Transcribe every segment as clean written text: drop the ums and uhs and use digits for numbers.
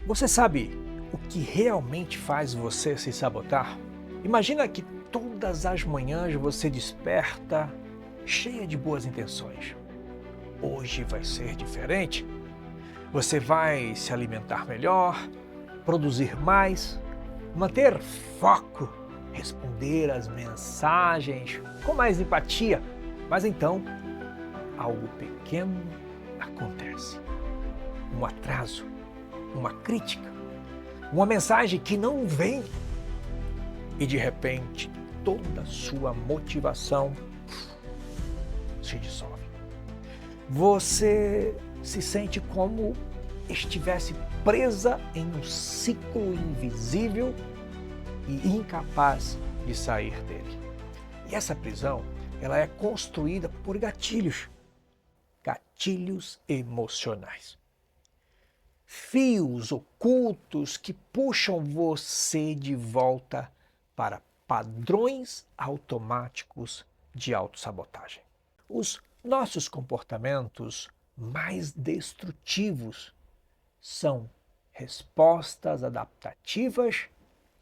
Você sabe o que realmente faz você se sabotar? Imagina que todas as manhãs você desperta cheia de boas intenções. Hoje vai ser diferente. Você vai se alimentar melhor, produzir mais, manter foco, responder às mensagens com mais empatia. Mas então, algo pequeno acontece. Um atraso, uma crítica, uma mensagem que não vem e de repente toda a sua motivação se dissolve. Você se sente como estivesse presa em um ciclo invisível e incapaz de sair dele. E essa prisão, ela é construída por gatilhos emocionais. Fios ocultos que puxam você de volta para padrões automáticos de autossabotagem. Os nossos comportamentos mais destrutivos são respostas adaptativas,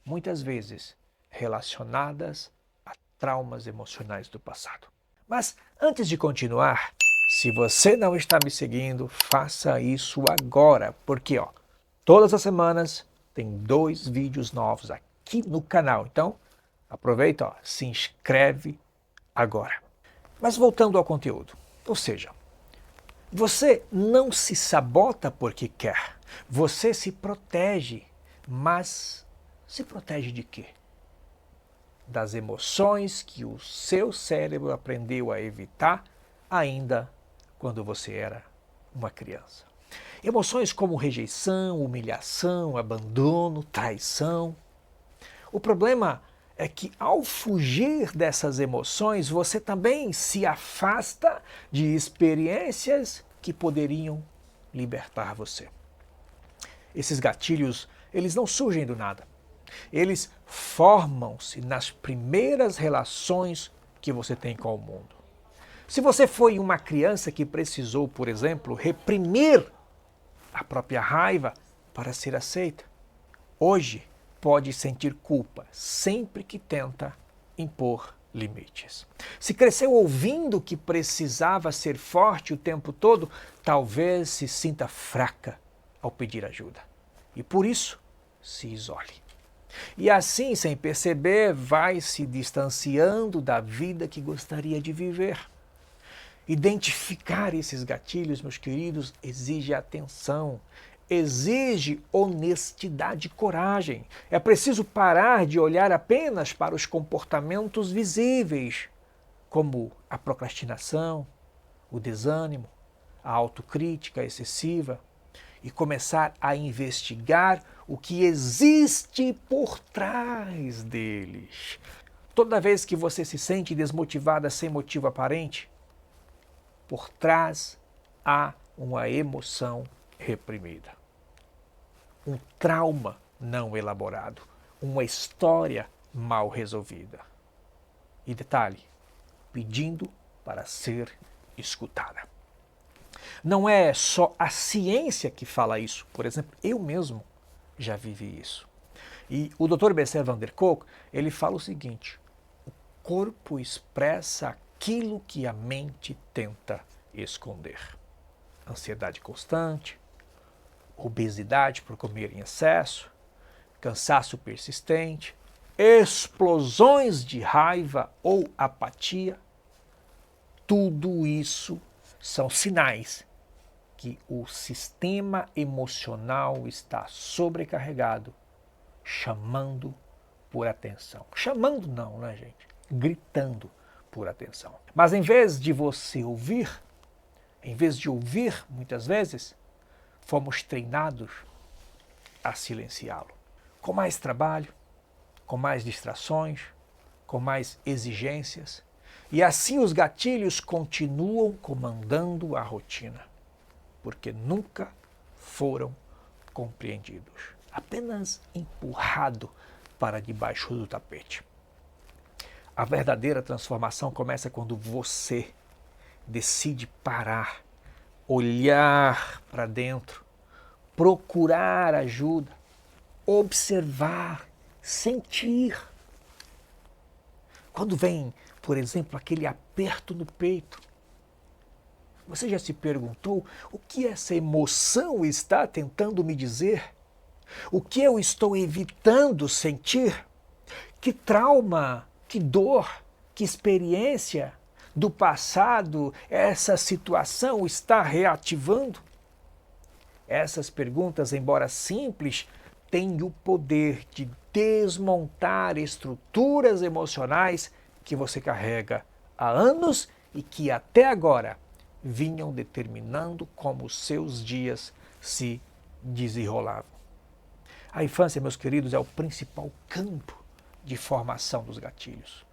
muitas vezes relacionadas a traumas emocionais do passado. Mas antes de continuar, se você não está me seguindo, faça isso agora, porque todas as semanas tem 2 vídeos novos aqui no canal. Então, aproveita, se inscreve agora. Mas voltando ao conteúdo, ou seja, você não se sabota porque quer, você se protege, mas se protege de quê? Das emoções que o seu cérebro aprendeu a evitar ainda quando você era uma criança. Emoções como rejeição, humilhação, abandono, traição. O problema é que ao fugir dessas emoções, você também se afasta de experiências que poderiam libertar você. Esses gatilhos, eles não surgem do nada. Eles formam-se nas primeiras relações que você tem com o mundo. Se você foi uma criança que precisou, por exemplo, reprimir a própria raiva para ser aceita, hoje pode sentir culpa sempre que tenta impor limites. Se cresceu ouvindo que precisava ser forte o tempo todo, talvez se sinta fraca ao pedir ajuda. E por isso, se isole. E assim, sem perceber, vai se distanciando da vida que gostaria de viver. Identificar esses gatilhos, meus queridos, exige atenção, exige honestidade e coragem. É preciso parar de olhar apenas para os comportamentos visíveis, como a procrastinação, o desânimo, a autocrítica excessiva, e começar a investigar o que existe por trás deles. Toda vez que você se sente desmotivada sem motivo aparente, por trás há uma emoção reprimida, um trauma não elaborado, uma história mal resolvida. E detalhe, pedindo para ser escutada. Não é só a ciência que fala isso. Por exemplo, eu mesmo já vivi isso. E o Dr. Bessel van der Kolk, ele fala o seguinte: o corpo expressa aquilo que a mente tenta esconder. Ansiedade constante, obesidade por comer em excesso, cansaço persistente, explosões de raiva ou apatia, tudo isso são sinais que o sistema emocional está sobrecarregado, chamando por atenção. Chamando não, né, gente? Gritando por atenção. Mas em vez de você ouvir, muitas vezes, fomos treinados a silenciá-lo. Com mais trabalho, com mais distrações, com mais exigências. E assim os gatilhos continuam comandando a rotina, porque nunca foram compreendidos, apenas empurrado para debaixo do tapete. A verdadeira transformação começa quando você decide parar, olhar para dentro, procurar ajuda, observar, sentir. Quando vem, por exemplo, aquele aperto no peito, você já se perguntou o que essa emoção está tentando me dizer? O que eu estou evitando sentir? Que trauma, que dor, que experiência do passado essa situação está reativando? Essas perguntas, embora simples, têm o poder de desmontar estruturas emocionais que você carrega há anos e que até agora vinham determinando como seus dias se desenrolavam. A infância, meus queridos, é o principal campo de formação dos gatilhos.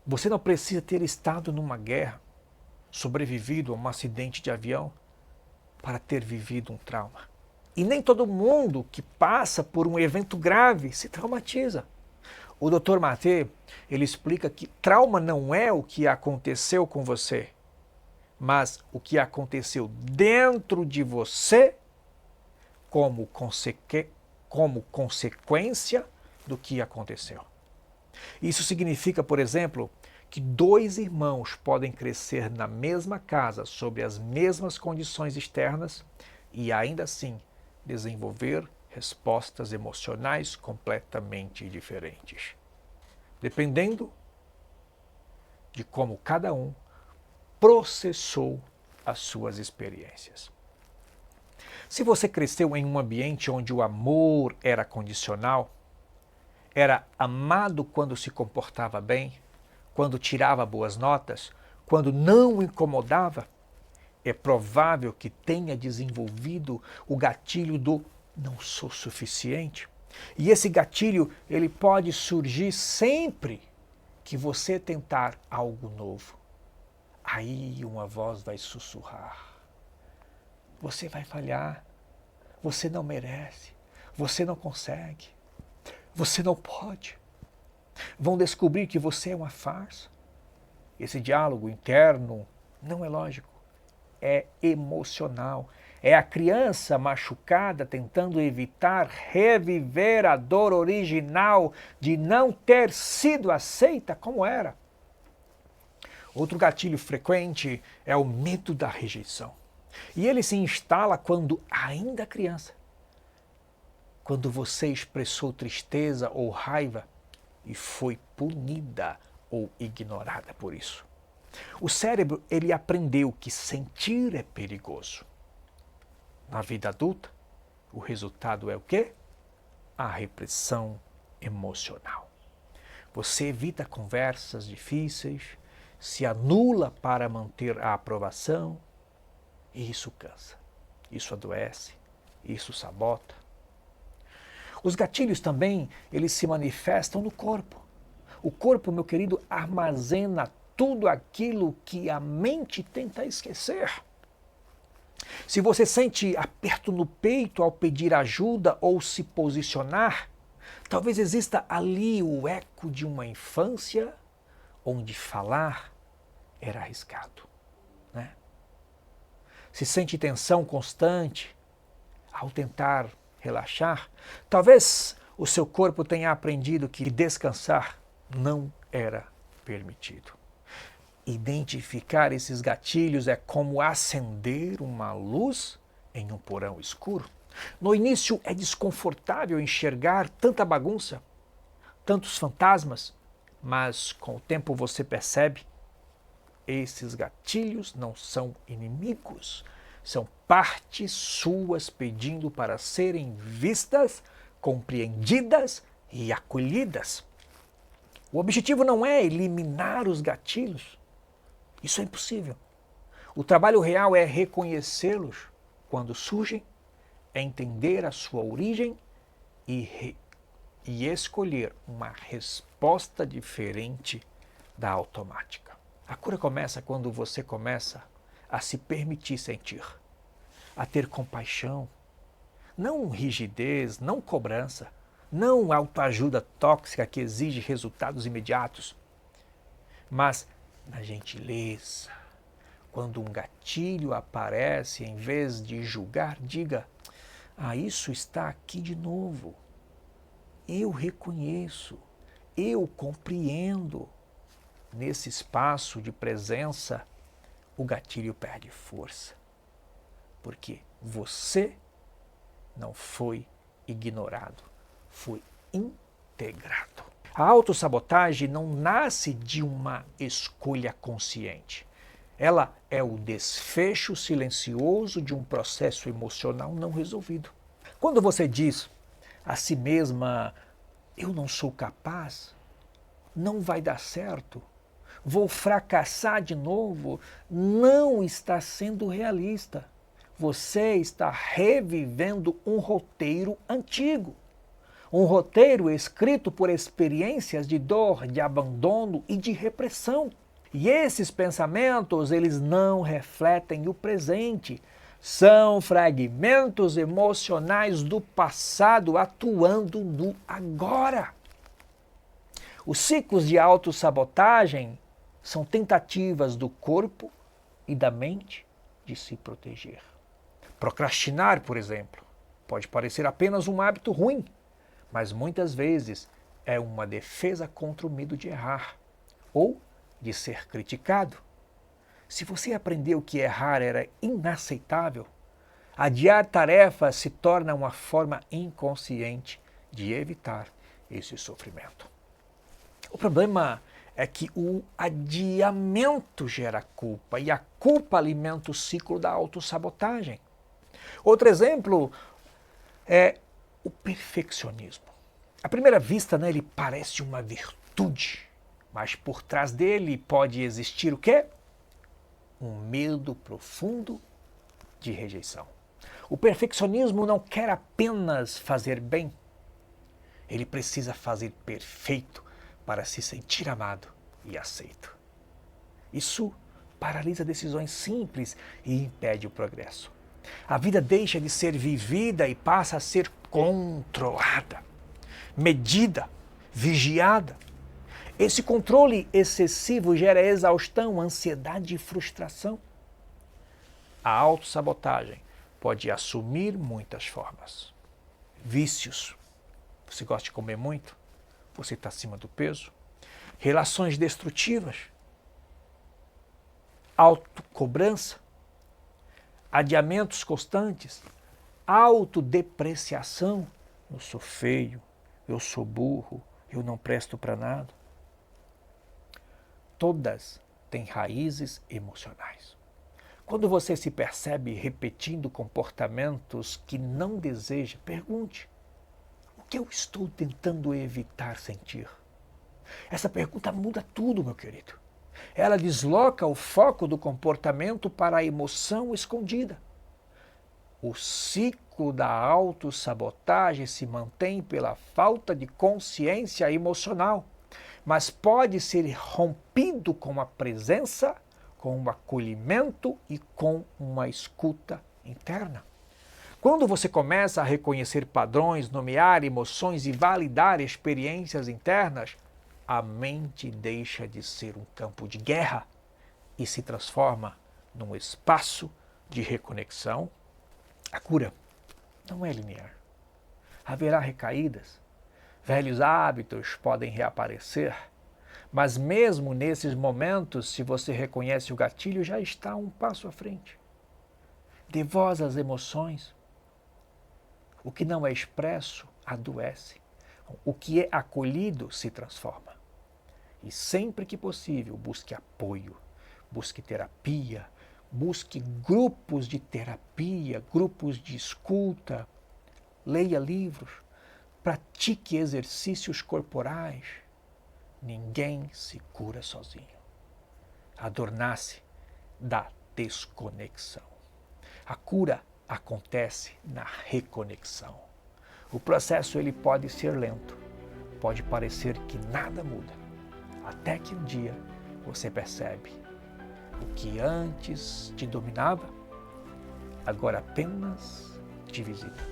Você não precisa ter estado numa guerra, sobrevivido a um acidente de avião, para ter vivido um trauma. E nem todo mundo que passa por um evento grave se traumatiza. O Dr. Maté, ele explica que trauma não é o que aconteceu com você, mas o que aconteceu dentro de você como consequência do que aconteceu. Isso significa, por exemplo, que dois irmãos podem crescer na mesma casa, sob as mesmas condições externas e ainda assim desenvolver respostas emocionais completamente diferentes, dependendo de como cada um processou as suas experiências. Se você cresceu em um ambiente onde o amor era condicional, era amado quando se comportava bem, quando tirava boas notas, quando não incomodava, é provável que tenha desenvolvido o gatilho do não sou suficiente. E esse gatilho, ele pode surgir sempre que você tentar algo novo. Aí uma voz vai sussurrar. Você vai falhar. Você não merece. Você não consegue. Você não pode. Vão descobrir que você é uma farsa. Esse diálogo interno não é lógico. É emocional. É a criança machucada tentando evitar reviver a dor original de não ter sido aceita como era. Outro gatilho frequente é o medo da rejeição. E ele se instala quando ainda criança. Quando você expressou tristeza ou raiva e foi punida ou ignorada por isso. O cérebro, ele aprendeu que sentir é perigoso. Na vida adulta, o resultado é o quê? A repressão emocional. Você evita conversas difíceis, se anula para manter a aprovação, e isso cansa, isso adoece, isso sabota. Os gatilhos também, eles se manifestam no corpo. O corpo, meu querido, armazena tudo aquilo que a mente tenta esquecer. Se você sente aperto no peito ao pedir ajuda ou se posicionar, talvez exista ali o eco de uma infância onde falar era arriscado, né? Se sente tensão constante ao tentar relaxar, talvez o seu corpo tenha aprendido que descansar não era permitido. Identificar esses gatilhos é como acender uma luz em um porão escuro. No início é desconfortável enxergar tanta bagunça, tantos fantasmas, mas com o tempo você percebe, esses gatilhos não são inimigos, são partes suas pedindo para serem vistas, compreendidas e acolhidas. O objetivo não é eliminar os gatilhos. Isso é impossível. O trabalho real é reconhecê-los quando surgem, é entender a sua origem e escolher uma resposta diferente da automática. A cura começa quando você começa a se permitir sentir, a ter compaixão, não rigidez, não cobrança, não autoajuda tóxica que exige resultados imediatos, mas na gentileza. Quando um gatilho aparece, em vez de julgar, diga: Isso está aqui de novo. Eu reconheço, eu compreendo. Nesse espaço de presença, o gatilho perde força. Porque você não foi ignorado, foi integrado. A autossabotagem não nasce de uma escolha consciente. Ela é o desfecho silencioso de um processo emocional não resolvido. Quando você diz a si mesma, eu não sou capaz, não vai dar certo, vou fracassar de novo, não está sendo realista. Você está revivendo um roteiro antigo. Um roteiro escrito por experiências de dor, de abandono e de repressão. E esses pensamentos, eles não refletem o presente. São fragmentos emocionais do passado atuando no agora. Os ciclos de autossabotagem são tentativas do corpo e da mente de se proteger. Procrastinar, por exemplo, pode parecer apenas um hábito ruim, mas muitas vezes é uma defesa contra o medo de errar ou de ser criticado. Se você aprendeu que errar era inaceitável, adiar tarefas se torna uma forma inconsciente de evitar esse sofrimento. O problema é que o adiamento gera culpa e a culpa alimenta o ciclo da autossabotagem. Outro exemplo é o perfeccionismo. À primeira vista, ele parece uma virtude, mas por trás dele pode existir o quê? Um medo profundo de rejeição. O perfeccionismo não quer apenas fazer bem, ele precisa fazer perfeito para se sentir amado e aceito. Isso paralisa decisões simples e impede o progresso. A vida deixa de ser vivida e passa a ser controlada, medida, vigiada. Esse controle excessivo gera exaustão, ansiedade e frustração. A autossabotagem pode assumir muitas formas. Vícios. Você gosta de comer muito? Você está acima do peso? Relações destrutivas. Autocobrança. Adiamentos constantes. Autodepreciação. Eu sou feio, eu sou burro, eu não presto para nada. Todas têm raízes emocionais. Quando você se percebe repetindo comportamentos que não deseja, pergunte: o que eu estou tentando evitar sentir? Essa pergunta muda tudo, meu querido. Ela desloca o foco do comportamento para a emoção escondida. O ciclo da autossabotagem se mantém pela falta de consciência emocional, mas pode ser rompido com a presença, com o acolhimento e com uma escuta interna. Quando você começa a reconhecer padrões, nomear emoções e validar experiências internas, a mente deixa de ser um campo de guerra e se transforma num espaço de reconexão. A cura não é linear. Haverá recaídas, velhos hábitos podem reaparecer, mas mesmo nesses momentos, se você reconhece o gatilho, já está um passo à frente. Dê voz às emoções. O que não é expresso adoece. O que é acolhido se transforma. E sempre que possível, busque apoio, busque terapia, busque grupos de terapia, grupos de escuta, leia livros, pratique exercícios corporais. Ninguém se cura sozinho. A dor nasce da desconexão. A cura acontece na reconexão. O processo ele pode ser lento, pode parecer que nada muda, até que um dia você percebe o que antes te dominava, agora apenas te visita.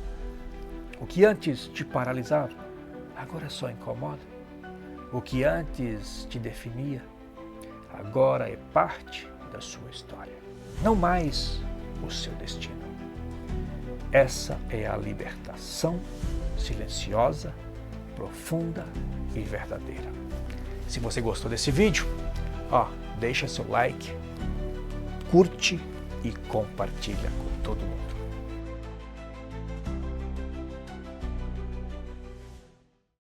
O que antes te paralisava, agora só incomoda. O que antes te definia, agora é parte da sua história, não mais o seu destino. Essa é a libertação silenciosa, profunda e verdadeira. Se você gostou desse vídeo, deixa seu like, curte e compartilha com todo mundo.